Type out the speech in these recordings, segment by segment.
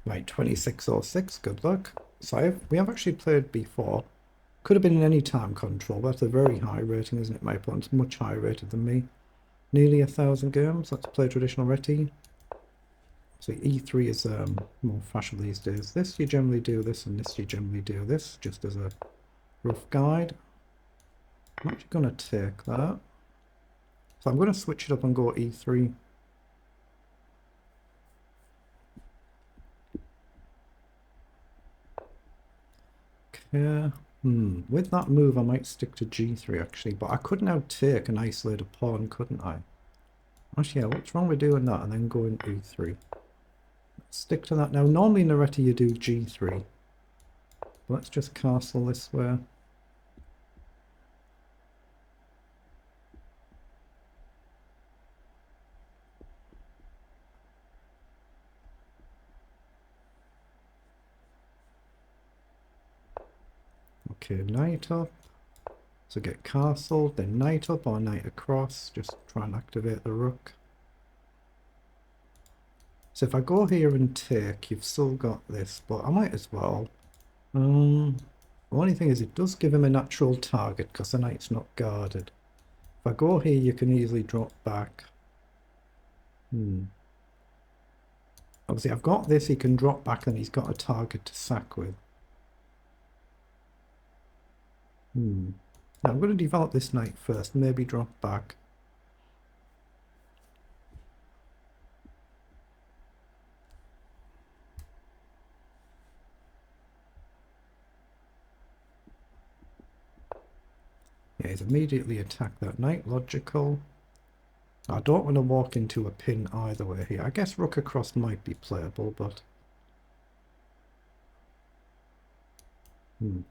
Right, 2606, good luck. So we have actually played before. Could have been in any time control. That's a very high rating, isn't it? My opponent's much higher rated than me. Nearly 1,000 games. Let's play traditional reti. So E3 is more fashionable these days. This you generally do this, and this you generally do this, just as a rough guide. I'm actually going to take that. So I'm going to switch it up and go E3. Okay. With that move, I might stick to G3 actually, but I could now take an isolated pawn, couldn't I? Actually, yeah, what's wrong with doing that and then going E3? Let's stick to that now. Normally in the reti you do G3. Let's just castle this way. Okay, knight up. So get castle, then knight up or knight across. Just try and activate the rook. So if I go here and take, you've still got this, but I might as well. The only thing is it does give him a natural target because the knight's not guarded. If I go here, you can easily drop back. Obviously, I've got this, he can drop back, and he's got a target to sack with. Now, I'm going to develop this knight first, maybe drop back. Yeah, he's immediately attacked that knight, logical. I don't want to walk into a pin either way here. I guess rook across might be playable, but...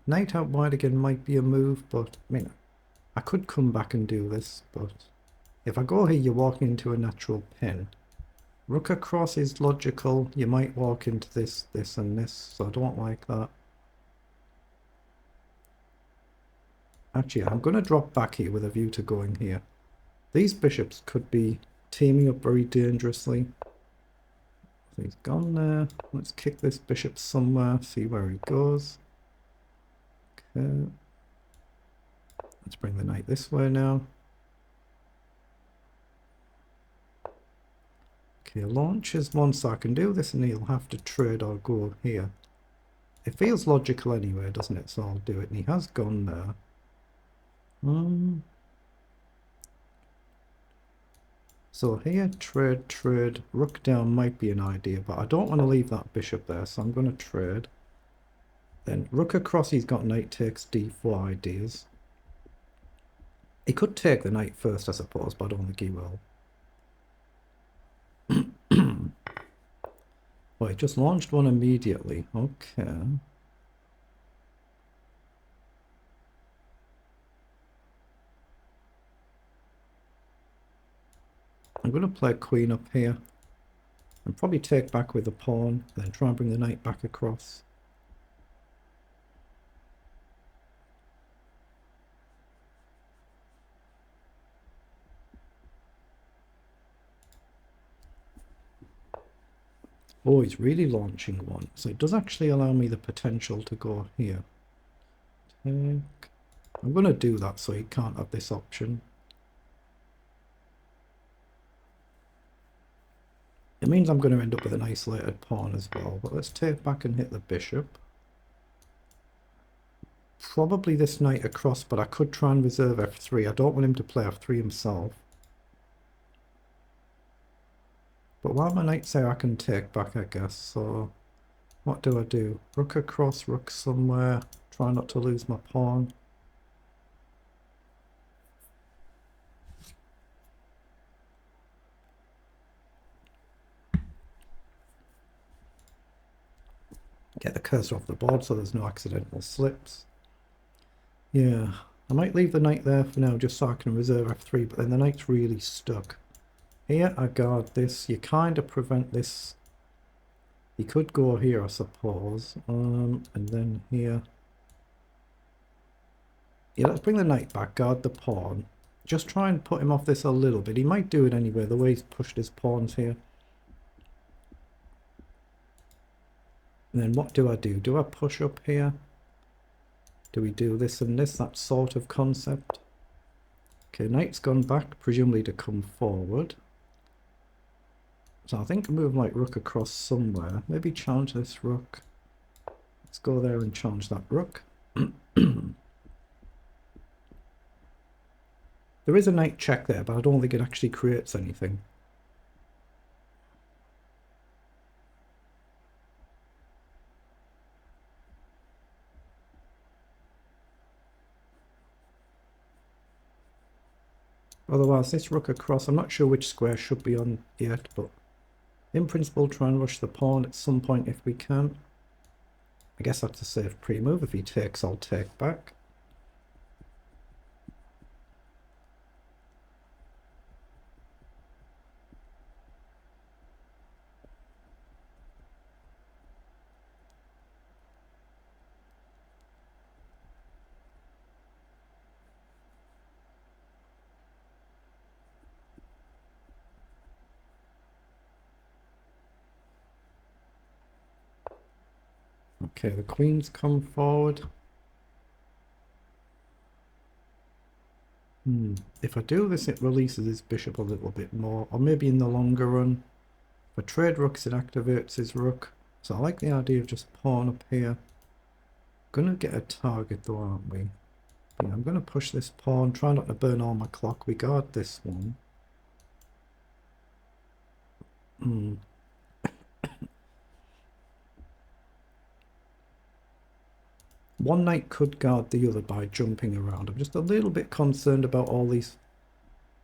Knight out wide again might be a move, but, I mean, I could come back and do this, but... If I go here, you're walking into a natural pin. Rook across is logical. You might walk into this, this, and this, so I don't like that. Actually, I'm going to drop back here with a view to going here. These bishops could be teaming up very dangerously. So he's gone there. Let's kick this bishop somewhere, see where he goes. Okay. Let's bring the knight this way now. Okay, launches one, so I can do this and he'll have to trade or go here. It feels logical anyway, doesn't it? So I'll do it. And he has gone there. So here, trade, rook down might be an idea, but I don't want to leave that bishop there, so I'm going to trade. Then rook across, he's got knight takes d4 ideas. He could take the knight first, I suppose, but I don't think he will. Well, he just launched one immediately. Okay. I'm going to play queen up here and probably take back with the pawn, then try and bring the knight back across. Oh, he's really launching one. So it does actually allow me the potential to go here. Take. I'm going to do that so he can't have this option. It means I'm going to end up with an isolated pawn as well. But let's take back and hit the bishop. Probably this knight across, but I could try and reserve f3. I don't want him to play f3 himself. But while my knight's there, I can take back, I guess. So what do I do? Rook across, rook somewhere. Try not to lose my pawn. Get the cursor off the board so there's no accidental slips. Yeah, I might leave the knight there for now just so I can reserve f3, but then the knight's really stuck. Here I guard this. You kind of prevent this. He could go here, I suppose. And then here. Yeah, let's bring the knight back, guard the pawn. Just try and put him off this a little bit. He might do it anyway, the way he's pushed his pawns here. And then what do? Do I push up here? Do we do this and this? That sort of concept. Okay, knight's gone back, presumably to come forward. So I think move like rook across somewhere. Maybe challenge this rook. Let's go there and challenge that rook. There is a knight check there, but I don't think it actually creates anything. Otherwise, this rook across, I'm not sure which square should be on yet, but in principle, try and rush the pawn at some point if we can. I guess that's a safe pre-move. If he takes, I'll take back. Okay, the queen's come forward. If I do this, it releases his bishop a little bit more, or maybe in the longer run. If I trade rooks, it activates his rook. So I like the idea of just pawn up here. Gonna get a target though, aren't we? Yeah, I'm gonna push this pawn, try not to burn all my clock. We guard this one. One knight could guard the other by jumping around. I'm just a little bit concerned about all these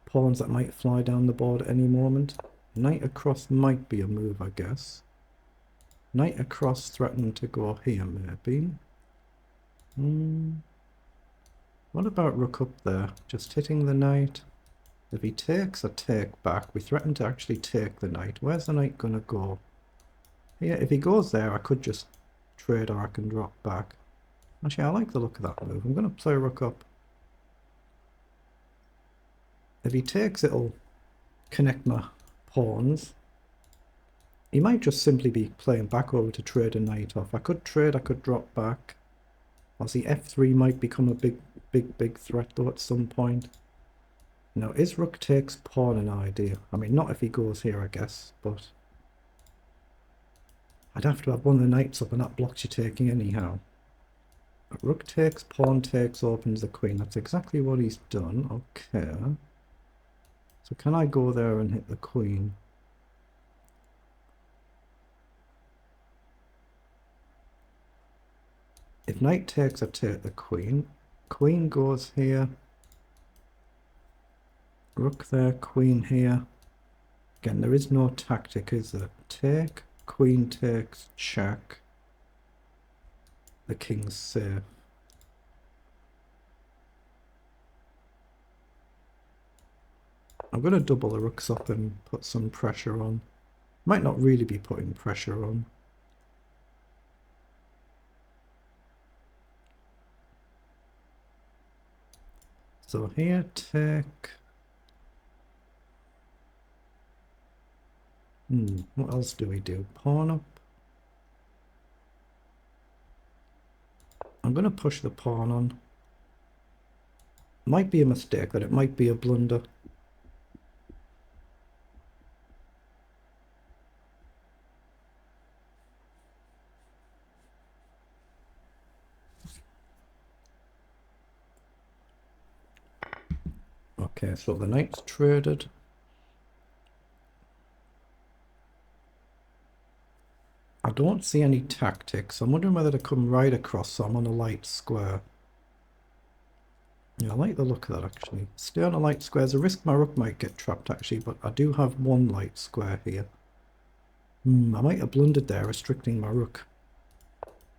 pawns that might fly down the board at any moment. Knight across might be a move, I guess. Knight across threatening to go here, maybe. What about rook up there? Just hitting the knight. If he takes, I take back. We threaten to actually take the knight. Where's the knight gonna go? Here, if he goes there, I could just trade or I can drop back. Actually, I like the look of that move. I'm going to play rook up. If he takes, it'll connect my pawns. He might just simply be playing back over to trade a knight off. I could trade, I could drop back. I'll see f3 might become a big threat though at some point. Now, is rook takes pawn an idea? I mean, not if he goes here, I guess, but I'd have to have one of the knights up and that blocks you taking anyhow. Rook takes, pawn takes, opens the queen. That's exactly what he's done. Okay. So can I go there and hit the queen? If knight takes, I take the queen. Queen goes here. Rook there, queen here. Again, there is no tactic, is there? Take, queen takes, check. The king's safe. I'm going to double the rooks up and put some pressure on. Might not really be putting pressure on. So here, take. What else do we do? Pawn up. I'm going to push the pawn on. Might be a mistake, that it might be a blunder. Okay, so the knight's traded. I don't see any tactics. I'm wondering whether to come right across so I'm on a light square. Yeah, I like the look of that actually. Stay on a light square. There's a risk my rook might get trapped actually, but I do have one light square here. I might have blundered there, restricting my rook.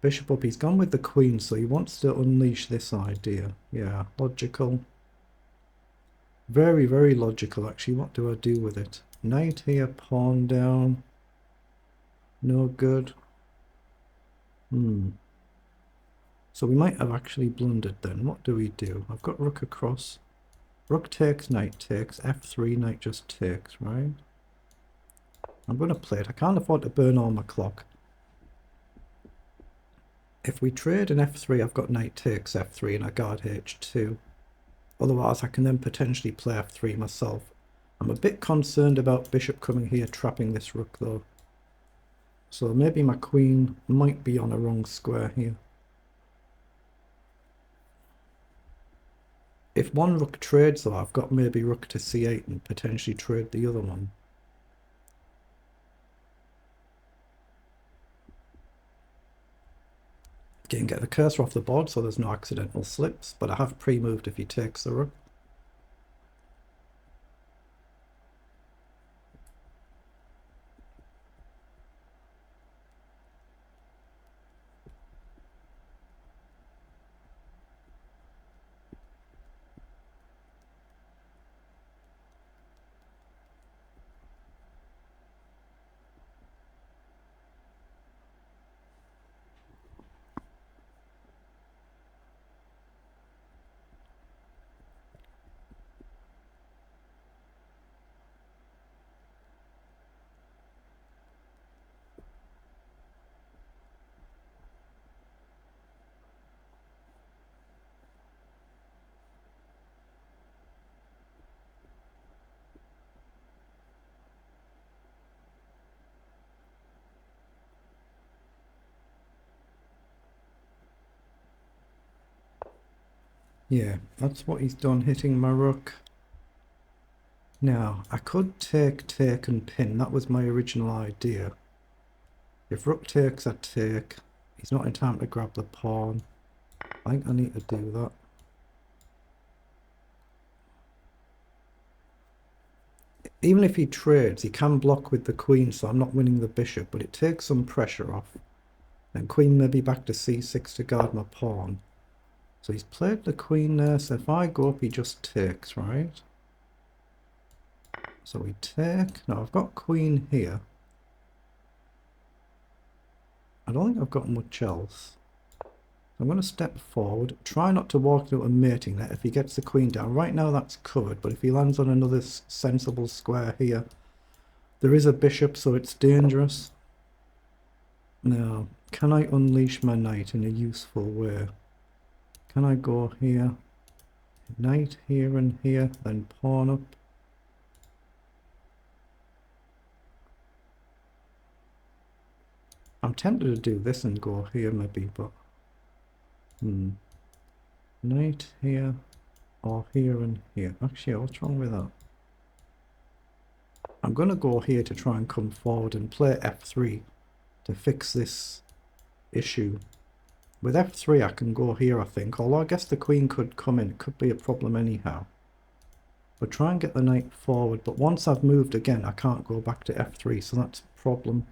Bishop up. He's gone with the queen, so he wants to unleash this idea. Yeah, logical. Very, very logical actually. What do I do with it? Knight here, pawn down. No good. So we might have actually blundered then. What do we do? I've got rook across. Rook takes, knight takes. f3, knight just takes, right? I'm going to play it. I can't afford to burn all my clock. If we trade an f3, I've got knight takes f3 and I guard h2. Otherwise, I can then potentially play f3 myself. I'm a bit concerned about bishop coming here, trapping this rook though. So maybe my queen might be on a wrong square here. If one rook trades though, I've got maybe rook to c8 and potentially trade the other one. Again, get the cursor off the board so there's no accidental slips, but I have pre-moved if he takes the rook. Yeah, that's what he's done, hitting my rook. Now, I could take and pin. That was my original idea. If rook takes, I take. He's not in time to grab the pawn. I think I need to do that. Even if he trades, he can block with the queen, so I'm not winning the bishop, but it takes some pressure off. Then queen maybe back to c6 to guard my pawn. So he's played the queen there, so if I go up, he just takes, right? So we take. Now I've got queen here. I don't think I've got much else. I'm going to step forward, try not to walk into a mating net if he gets the queen down. Right now that's covered, but if he lands on another sensible square here, there is a bishop, so it's dangerous. Now, can I unleash my knight in a useful way? Can I go here, knight here and here, then pawn up? I'm tempted to do this and go here maybe, but knight here or here and here. Actually, what's wrong with that? I'm going to go here to try and come forward and play f3 to fix this issue. With f3 I can go here, I think, although I guess the queen could come in. It could be a problem anyhow. But try and get the knight forward, but once I've moved again I can't go back to f3, so that's a problem.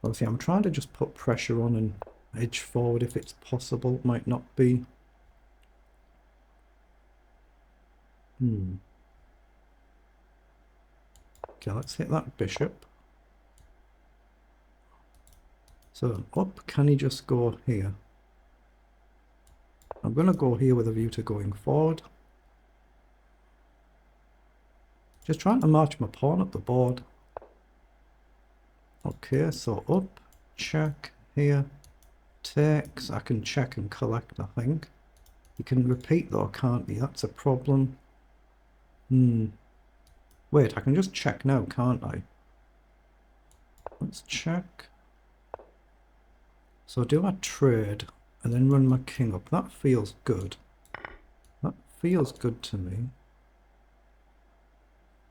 Obviously I'm trying to just put pressure on and edge forward if it's possible. It might not be. Okay, let's hit that bishop. So up, can he just go here? I'm going to go here with a view to going forward. Just trying to march my pawn up the board. Okay, so up, check, here, takes. I can check and collect, I think. You can repeat though, can't you? That's a problem. Wait, I can just check now, can't I? Let's check. So do I trade and then run my king up? That feels good. That feels good to me.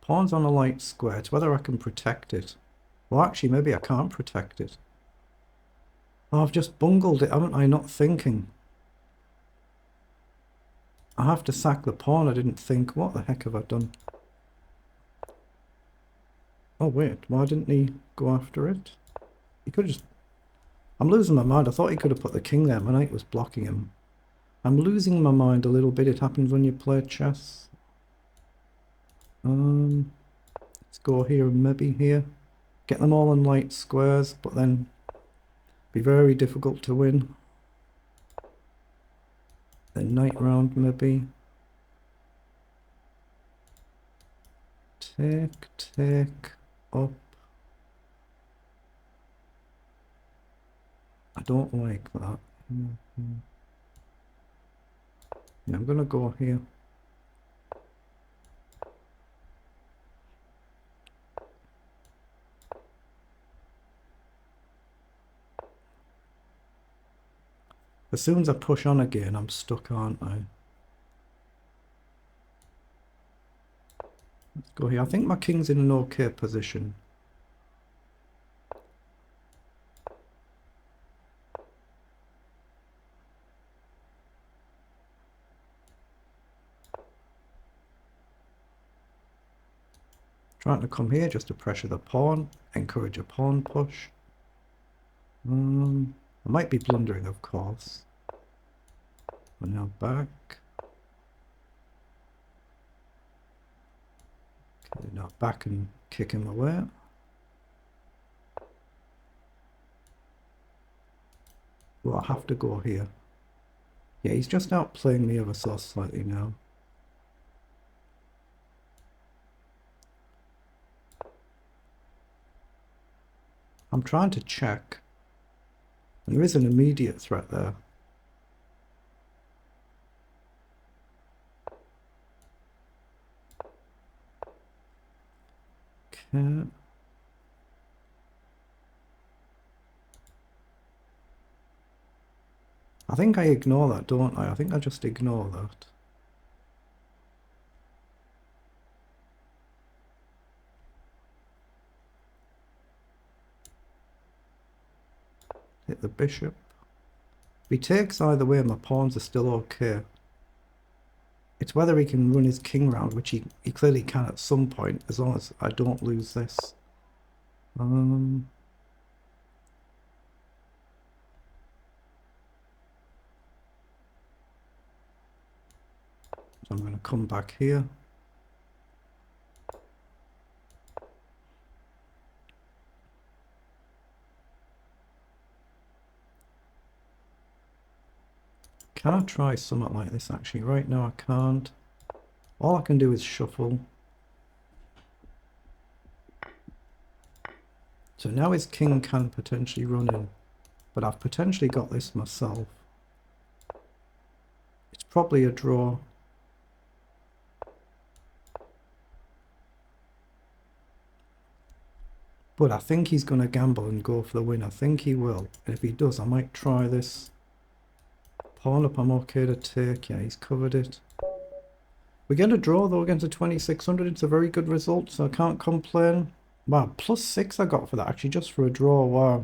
Pawn's on a light square. It's whether I can protect it. Well, actually, maybe I can't protect it. Oh, I've just bungled it, haven't I? Not thinking. I have to sack the pawn. I didn't think. What the heck have I done? Oh, wait. Why didn't he go after it? He could just... I'm losing my mind. I thought he could have put the king there. My knight was blocking him. I'm losing my mind a little bit. It happens when you play chess. Let's go here and maybe here. Get them all in light squares, but then be very difficult to win. Then knight round maybe. Take, up. I don't like that. Yeah, I'm gonna go here. As soon as I push on again, I'm stuck, aren't I? Let's go here. I think my king's in an okay position. Trying to come here just to pressure the pawn, encourage a pawn push. I might be blundering, of course. We're now back. Okay, now back and kick him away. Well, I have to go here. Yeah, he's just outplaying me ever so slightly now. I'm trying to check. And there is an immediate threat there. Okay. I think I ignore that, don't I? I think I just ignore that. Hit the bishop. If he takes either way, my pawns are still okay. It's whether he can run his king round, which he clearly can at some point, as long as I don't lose this. So I'm going to come back here. Can I try something like this actually? Right now I can't. All I can do is shuffle. So now his king can potentially run in, but I've potentially got this myself. It's probably a draw. But I think he's going to gamble and go for the win. I think he will. And if he does, I might try this. Pawn up, I'm okay to take. Yeah, he's covered it. We get a draw though against a 2600. It's a very good result, so I can't complain. Wow, +6 I got for that actually, just for a draw. Wow.